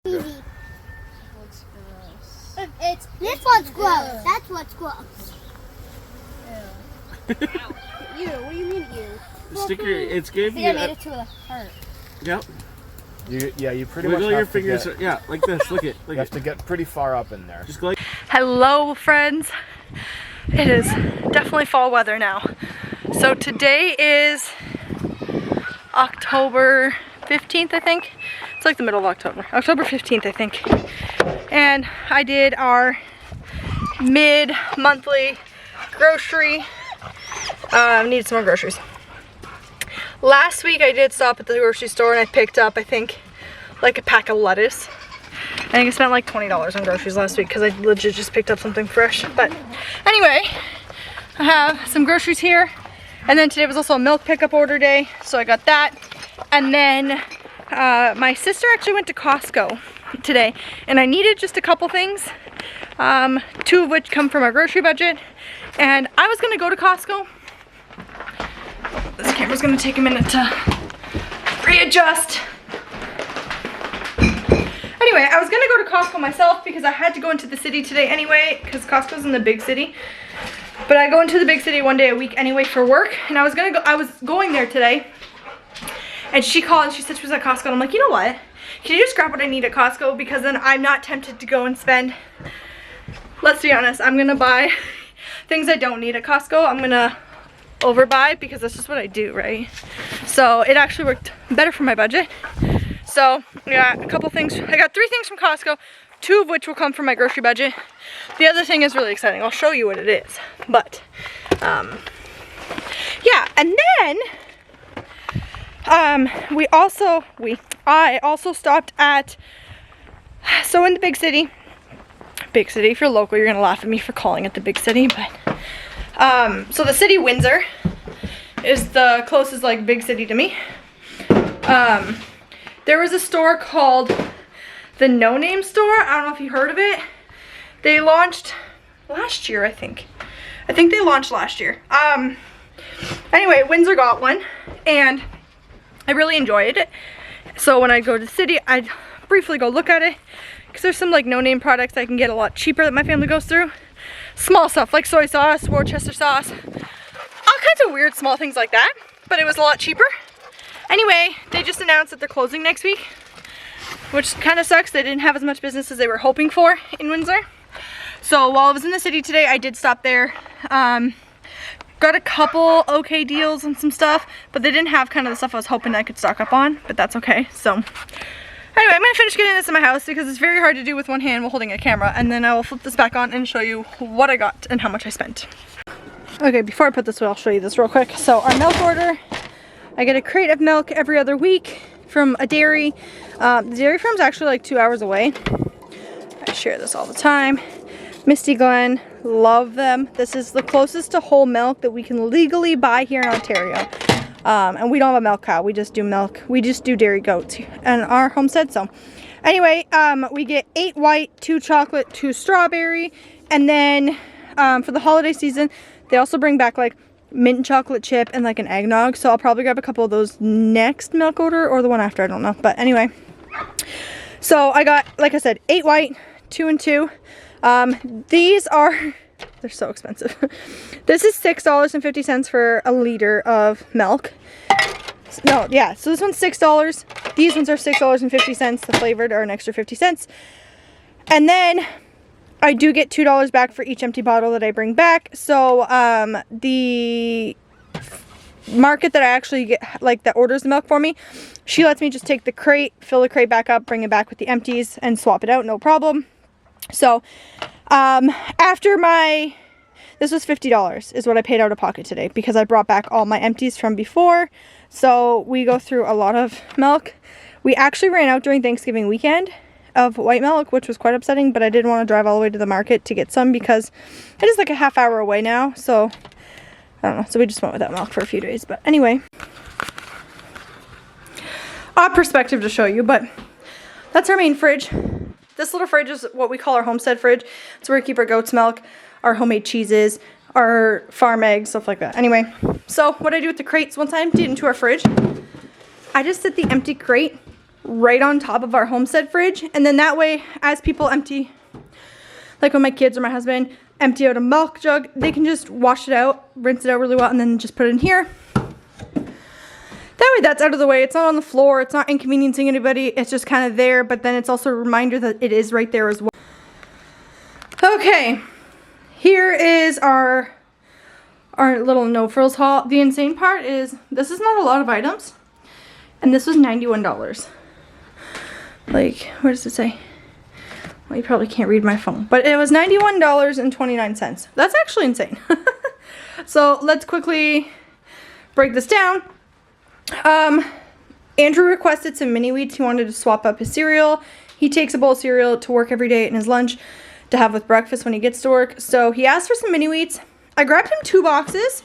What's gross? It's this one's gross. That's what's gross. Ew. You? What do you mean you? Sticker. It's good. I made it to a heart. Yep. You pretty Wiggle much your have fingers. to get, Yeah, like this. Look it. you have to get pretty far up in there. Just go like. Hello friends, it is definitely fall weather now. So today is October 15th, I think. It's like the middle of October. October 15th, I think. And I did our mid-monthly grocery. Needed some more groceries. Last week I did stop at the grocery store and I picked up, I think, like a pack of lettuce. I think I spent like $20 on groceries last week because I legit just picked up something fresh. But anyway, I have some groceries here. And then today was also a milk pickup order day, so I got that. And then my sister actually went to Costco today and I needed just a couple things. Two of which come from our grocery budget. And I was gonna go to Costco. This camera's gonna take a minute to readjust. Anyway, I was gonna go to Costco myself because I had to go into the city today anyway, because Costco's in the big city. But I go into the big city one day a week anyway for work, and I was going there today. And she called and she said she was at Costco, and I'm like, you know what? Can you just grab what I need at Costco? Because then I'm not tempted to go and spend, let's be honest, I'm gonna buy things I don't need at Costco. I'm gonna overbuy because that's just what I do, right? So it actually worked better for my budget. So I got a couple things. I got 3 things from Costco, 2 of which will come from my grocery budget. The other thing is really exciting. I'll show you what it is. But yeah, and then I also stopped at, so in the big city, if you're local, you're gonna laugh at me for calling it the big city, but so the city Windsor is the closest like big city to me. There was a store called the No Name Store. I don't know if you heard of it. They launched last year, I think. I think they launched last year. Anyway, Windsor got one and I really enjoyed it. So when I go to the city, I'd briefly go look at it because there's some like no-name products I can get a lot cheaper that my family goes through. Small stuff like soy sauce, Worcester sauce, all kinds of weird small things like that, but it was a lot cheaper. Anyway, they just announced that they're closing next week, which kind of sucks. They didn't have as much business as they were hoping for in Windsor. So while I was in the city today, I did stop there. Got a couple okay deals on some stuff, but they didn't have kind of the stuff I was hoping I could stock up on, but that's okay. So anyway, I'm gonna finish getting this in my house because it's very hard to do with one hand while holding a camera, and then I will flip this back on and show you what I got and how much I spent. Okay, before I put this away, I'll show you this real quick. So our milk order, I get a crate of milk every other week from a dairy. The dairy farm's actually like 2 hours away. I share this all the time. Misty Glen, love them. This is the closest to whole milk that we can legally buy here in Ontario. And we don't have a milk cow, we just do milk. We just do dairy goats and our homestead. So anyway, we get 8 white, 2 chocolate, 2 strawberry. And then for the holiday season, they also bring back like mint chocolate chip and like an eggnog. So I'll probably grab a couple of those next milk order or the one after, I don't know. But anyway, so I got, like I said, 8 white, 2 and 2. These are, they're so expensive. This is $6.50 for a liter of milk. No, yeah, so this one's $6. These ones are $6.50. The flavored are an extra 50 cents. And then I do get $2 back for each empty bottle that I bring back. So the market that I actually get, like that orders the milk for me, she lets me just take the crate, fill the crate back up, bring it back with the empties and swap it out, no problem. So after this was $50 is what I paid out of pocket today because I brought back all my empties from before. So we go through a lot of milk. We actually ran out during Thanksgiving weekend of white milk, which was quite upsetting, but I didn't want to drive all the way to the market to get some because it is like a half hour away now. So I don't know. So we just went without milk for a few days. But anyway, odd perspective to show you, but that's our main fridge. This little fridge is what we call our homestead fridge. It's where we keep our goat's milk, our homemade cheeses, our farm eggs, stuff like that. Anyway, so what I do with the crates, once I empty it into our fridge, I just set the empty crate right on top of our homestead fridge. And then that way, as people empty, like when my kids or my husband empty out a milk jug, they can just wash it out, rinse it out really well, and then just put it in here. That way that's out of the way. It's not on the floor. It's not inconveniencing anybody. It's just kind of there, but then it's also a reminder that it is right there as well. Okay, here is our little no frills haul. The insane part is this is not a lot of items, and this was $91. Like, where does it say? Well, you probably can't read my phone, but it was $91.29. That's actually insane. So let's quickly break this down. Andrew requested some mini wheats. He wanted to swap up his cereal. He takes a bowl of cereal to work every day in his lunch to have with breakfast when he gets to work. So he asked for some mini wheats. I grabbed him 2 boxes,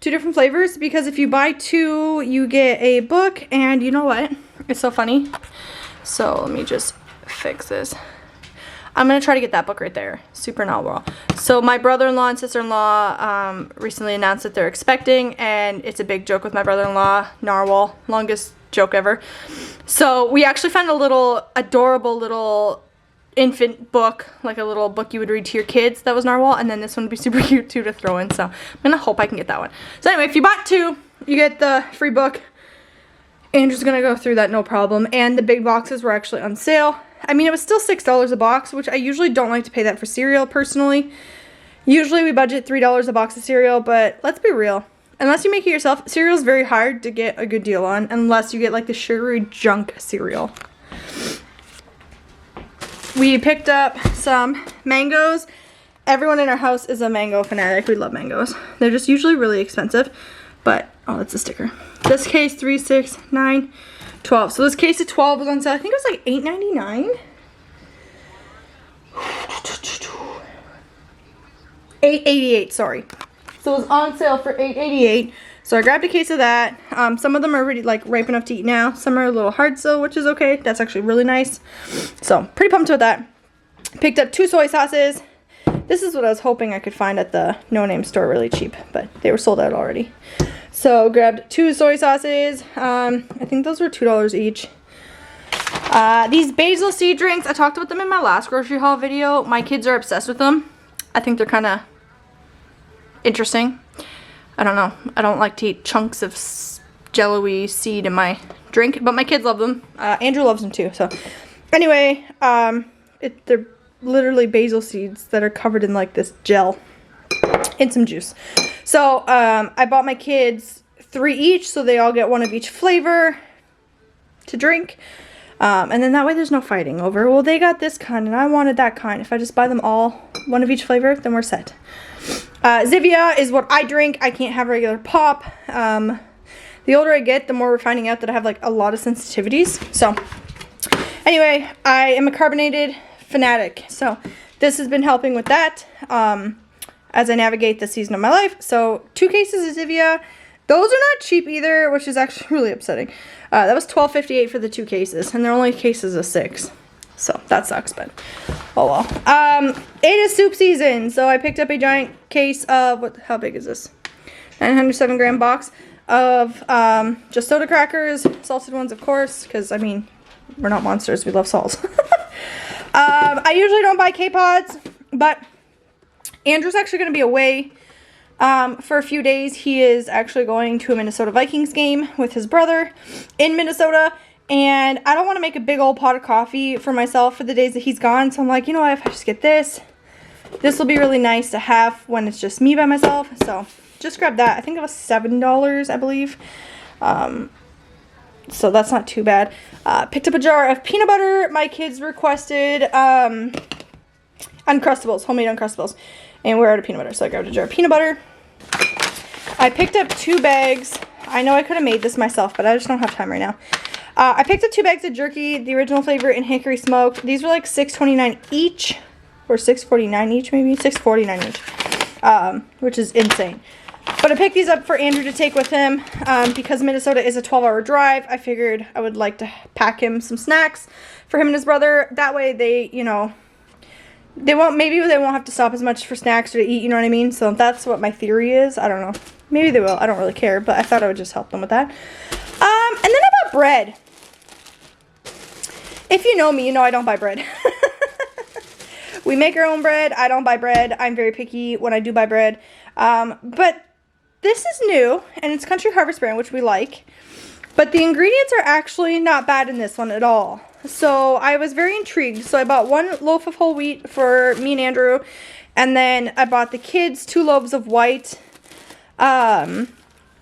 2 different flavors, because if you buy 2, you get a book. And you know what? It's so funny. So let me just fix this. I'm going to try to get that book right there. Super Narwhal. So my brother-in-law and sister-in-law recently announced that they're expecting, and it's a big joke with my brother-in-law. Narwhal. Longest joke ever. So we actually found a little adorable little infant book, like a little book you would read to your kids that was Narwhal, and then this one would be super cute too to throw in. So I'm going to hope I can get that one. So anyway, if you bought 2, you get the free book. Andrew's going to go through that no problem. And the big boxes were actually on sale. I mean, it was still $6 a box, which I usually don't like to pay that for cereal, personally. Usually we budget $3 a box of cereal, but let's be real. Unless you make it yourself, cereal is very hard to get a good deal on, unless you get like the sugary junk cereal. We picked up some mangoes. Everyone in our house is a mango fanatic. We love mangoes. They're just usually really expensive, but, oh, that's a sticker. This case, 3, 6, 9, 12. So this case of 12 was on sale. I think it was like $8.99. $8.88, sorry. So it was on sale for $8.88. So I grabbed a case of that. Some of them are already like ripe enough to eat now. Some are a little hard still, which is okay. That's actually really nice. So pretty pumped with that. Picked up 2 soy sauces. This is what I was hoping I could find at the no-name store really cheap, but they were sold out already. So grabbed 2 soy sauces. I think those were $2 each. These basil seed drinks, I talked about them in my last grocery haul video. My kids are obsessed with them. I think they're kind of interesting. I don't know. I don't like to eat chunks of jello-y seed in my drink, but my kids love them. Andrew loves them too. So anyway, they're literally basil seeds that are covered in like this gel and some juice. So I bought my kids 3 each, so they all get 1 of each flavor to drink. And then that way there's no fighting over, well, they got this kind and I wanted that kind. If I just buy them all 1 of each flavor, then we're set. Zivia is what I drink. I can't have regular pop. The older I get, the more we're finding out that I have like a lot of sensitivities. So anyway, I am a carbonated fanatic. So this has been helping with that as I navigate the season of my life. So 2 cases of Zivia. Those are not cheap either, which is actually really upsetting. That was $12.58 for the 2 cases, and they're only cases of 6. So that sucks, but oh well. It is soup season, so I picked up a giant case of, how big is this? 907 gram box of just soda crackers, salted ones of course, because I mean, we're not monsters, we love salt. I usually don't buy K-Pods, but Andrew's actually going to be away for a few days. He is actually going to a Minnesota Vikings game with his brother in Minnesota. And I don't want to make a big old pot of coffee for myself for the days that he's gone. So I'm like, you know what, if I just get this will be really nice to have when it's just me by myself. So just grab that. I think it was $7, I believe. So that's not too bad. Picked up a jar of peanut butter. My kids requested Uncrustables, homemade Uncrustables. And we're out of peanut butter, so I grabbed a jar of peanut butter. I picked up 2 bags. I know I could have made this myself, but I just don't have time right now. I picked up 2 bags of jerky, the original flavor and hickory smoked. These were like $6.29 each, or $6.49 each maybe, $6.49 each, which is insane. But I picked these up for Andrew to take with him because Minnesota is a 12-hour drive. I figured I would like to pack him some snacks for him and his brother. That way they, you know, maybe they won't have to stop as much for snacks or to eat, you know what I mean? So that's what my theory is. I don't know. Maybe they will. I don't really care, but I thought I would just help them with that. And then I bought bread. If you know me, you know I don't buy bread. We make our own bread. I don't buy bread. I'm very picky when I do buy bread. But this is new, and it's Country Harvest brand, which we like. But the ingredients are actually not bad in this one at all. So I was very intrigued. So I bought 1 loaf of whole wheat for me and Andrew. And then I bought the kids 2 loaves of white. But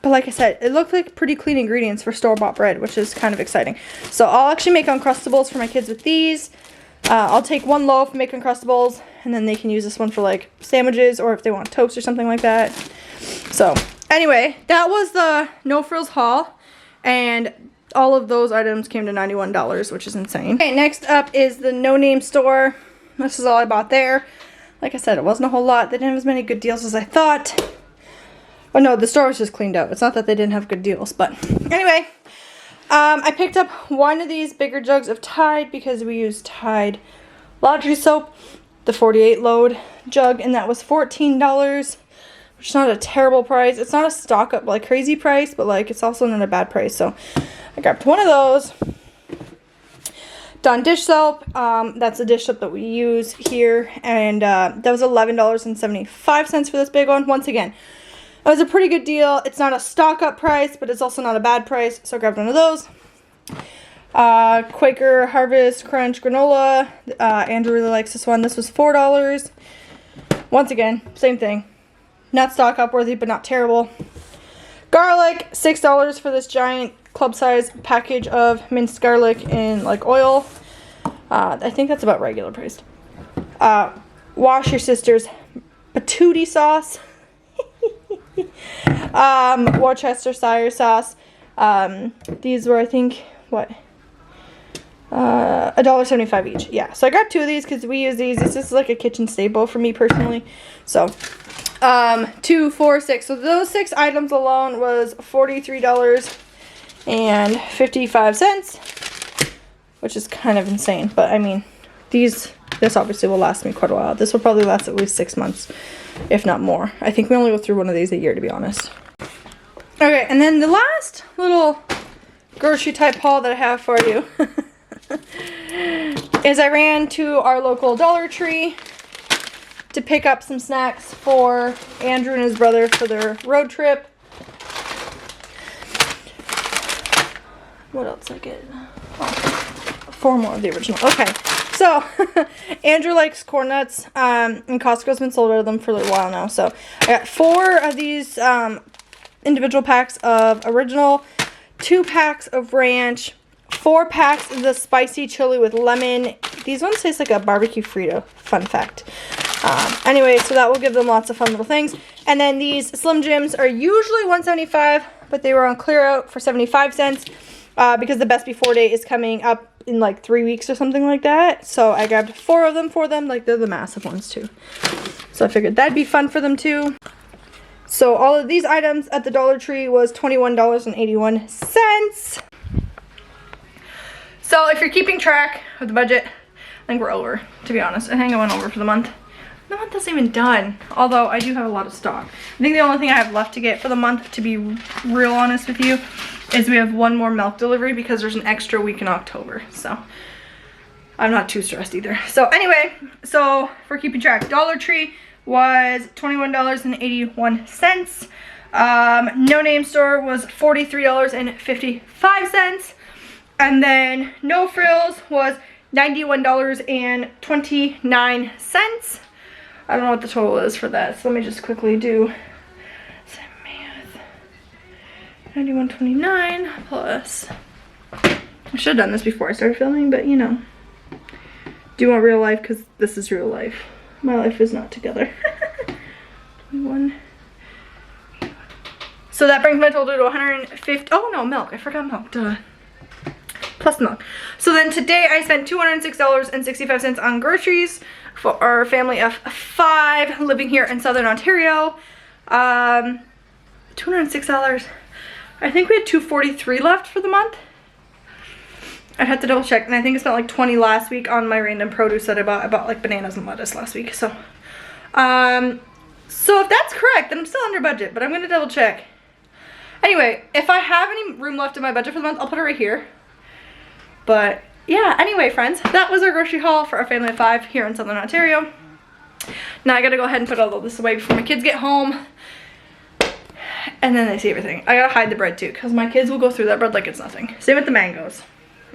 like I said, it looked like pretty clean ingredients for store-bought bread, which is kind of exciting. So I'll actually make Uncrustables for my kids with these. I'll take 1 loaf, make Uncrustables, and then they can use this one for like sandwiches or if they want toast or something like that. So anyway, that was the No Frills haul, and all of those items came to $91, which is insane. Okay, next up is the No Name store. This is all I bought there. Like I said, it wasn't a whole lot. They didn't have as many good deals as I thought. Oh no, the store was just cleaned out. It's not that they didn't have good deals, but anyway. I picked up 1 of these bigger jugs of Tide because we use Tide laundry soap, the 48 load jug, and that was $14, which is not a terrible price. It's not a stock up like crazy price, but like it's also not a bad price. So I grabbed 1 of those. Dawn dish soap, that's the dish soap that we use here, and that was $11.75 for this big one. Once again, it was a pretty good deal. It's not a stock up price, but it's also not a bad price, so I grabbed 1 of those. Quaker Harvest Crunch granola. Andrew really likes this one. This was $4. Once again, same thing. Not stock up worthy, but not terrible. Garlic, $6 for this giant club size package of minced garlic in like oil. I think that's about regular priced. Wash your sister's patootie sauce. Worcestershire sauce. These were, I think, what? $1.75 each. Yeah, so I got 2 of these because we use these. This is like a kitchen staple for me personally. So, 2, 4, 6. So those 6 items alone was $43.55, which is kind of insane. But I mean, this obviously will last me quite a while. This will probably last at least 6 months, if not more. I think we only go through 1 of these a year, to be honest. Okay, and then the last little grocery type haul that I have for you is I ran to our local Dollar Tree to pick up some snacks for Andrew and his brother for their road trip. What else did I get? Oh, 4 more of the original. Okay, so Andrew likes corn nuts, and Costco's been sold out of them for a little while now. So I got 4 of these individual packs of original, 2 packs of ranch, 4 packs of the spicy chili with lemon. These ones taste like a barbecue Frito, fun fact. Anyway, so that will give them lots of fun little things. And then these Slim Jims are usually $1.75, but they were on clear out for 75 cents because the best before date is coming up in like 3 weeks or something like that. So I grabbed 4 of them for them. Like, they're the massive ones too. So I figured that'd be fun for them too. So all of these items at the Dollar Tree was $21.81. So if you're keeping track of the budget, I think we're over, to be honest. I think I went over for the month. The month isn't even done, although I do have a lot of stock. I think the only thing I have left to get for the month, to be real honest with you, is we have 1 more milk delivery because there's an extra week in October. So I'm not too stressed either. So anyway, so for keeping track, Dollar Tree was $21.81. No Name store was $43.55. And then No Frills was $91.29. I don't know what the total is for that, so let me just quickly do some math. $91.29 plus. I should have done this before I started filming, but you know. Do you want real life? Because this is real life. My life is not together. 21. So that brings my total to 150. Oh no, milk. I forgot milk. Duh. Plus milk. So then today I spent $206.65 on groceries for our family of 5 living here in Southern Ontario. $206. I think we had $243 left for the month. I'd have to double check, and I think I spent like $20 last week on my random produce that I bought. I bought like bananas and lettuce last week. So so if that's correct, then I'm still under budget, but I'm gonna double check. Anyway, if I have any room left in my budget for the month, I'll put it right here. But yeah, anyway, friends, that was our grocery haul for our family of 5 here in Southern Ontario. Now I gotta go ahead and put all this away before my kids get home. And then they see everything. I gotta hide the bread too, because my kids will go through that bread like it's nothing. Same with the mangoes.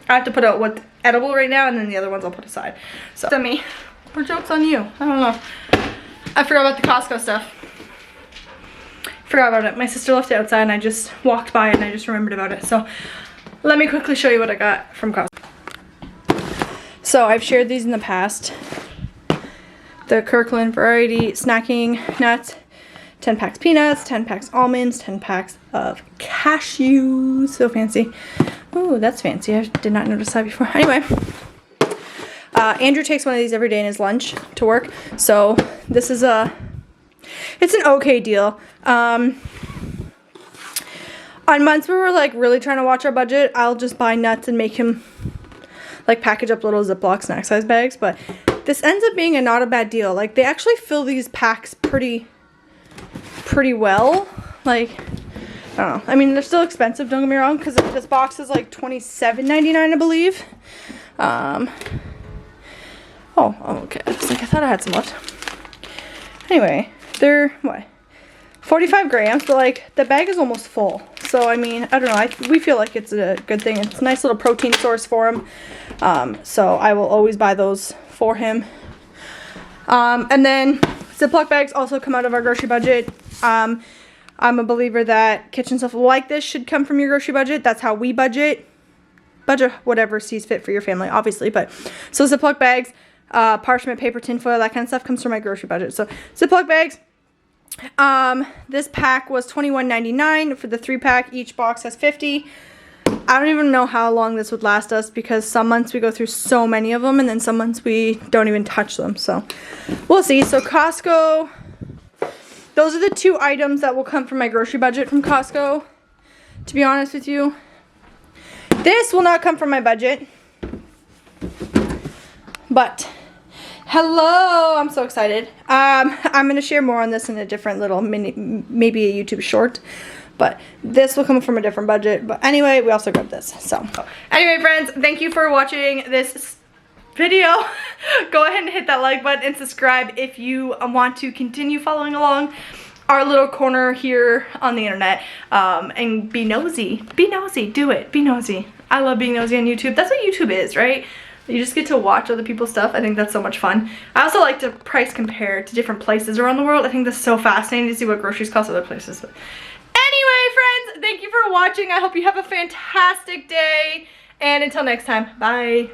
I have to put out what's edible right now, and then the other ones I'll put aside. So, me. Or joke's on you. I don't know. I forgot about the Costco stuff. Forgot about it. My sister left it outside, and I just walked by it, and I just remembered about it. So, let me quickly show you what I got from Costco. So, I've shared these in the past. The Kirkland Variety Snacking Nuts. 10 packs peanuts, 10 packs almonds, 10 packs of cashews. So fancy. Ooh, that's fancy. I did not notice that before. Anyway, Andrew takes one of these every day in his lunch to work. So this is it's an okay deal. On months where we're like really trying to watch our budget, I'll just buy nuts and make him like package up little Ziploc snack size bags. But this ends up being not a bad deal. Like they actually fill these packs pretty well. Like, I don't know. I mean, they're still expensive, don't get me wrong, because this box is like $27.99, I believe. Oh, okay. I was like, I thought I had some left. Anyway, they're, what? 45 grams, but like, the bag is almost full. So, I mean, I don't know. We feel like it's a good thing. It's a nice little protein source for him. So, I will always buy those for him. And then Ziploc bags also come out of our grocery budget. I'm a believer that kitchen stuff like this should come from your grocery budget. That's how we budget. Budget whatever sees fit for your family, obviously. But so Ziploc bags, parchment paper, tinfoil, that kind of stuff comes from my grocery budget. So Ziploc bags. This pack was $21.99 for the 3-pack. Each box has 50. I don't even know how long this would last us because some months we go through so many of them and then some months we don't even touch them. So we'll see. So Costco, those are the 2 items that will come from my grocery budget from Costco, to be honest with you. This will not come from my budget. But hello, I'm so excited. I'm going to share more on this in a different little mini, maybe a YouTube short. But this will come from a different budget. But anyway, we also grabbed this. So anyway, friends, thank you for watching this video. Go ahead and hit that like button and subscribe if you want to continue following along our little corner here on the internet. And be nosy. Be nosy. Do it. Be nosy. I love being nosy on YouTube. That's what YouTube is, right? You just get to watch other people's stuff. I think that's so much fun. I also like to price compare to different places around the world. I think that's so fascinating to see what groceries cost other places. But anyway, friends, thank you for watching. I hope you have a fantastic day. And until next time, bye.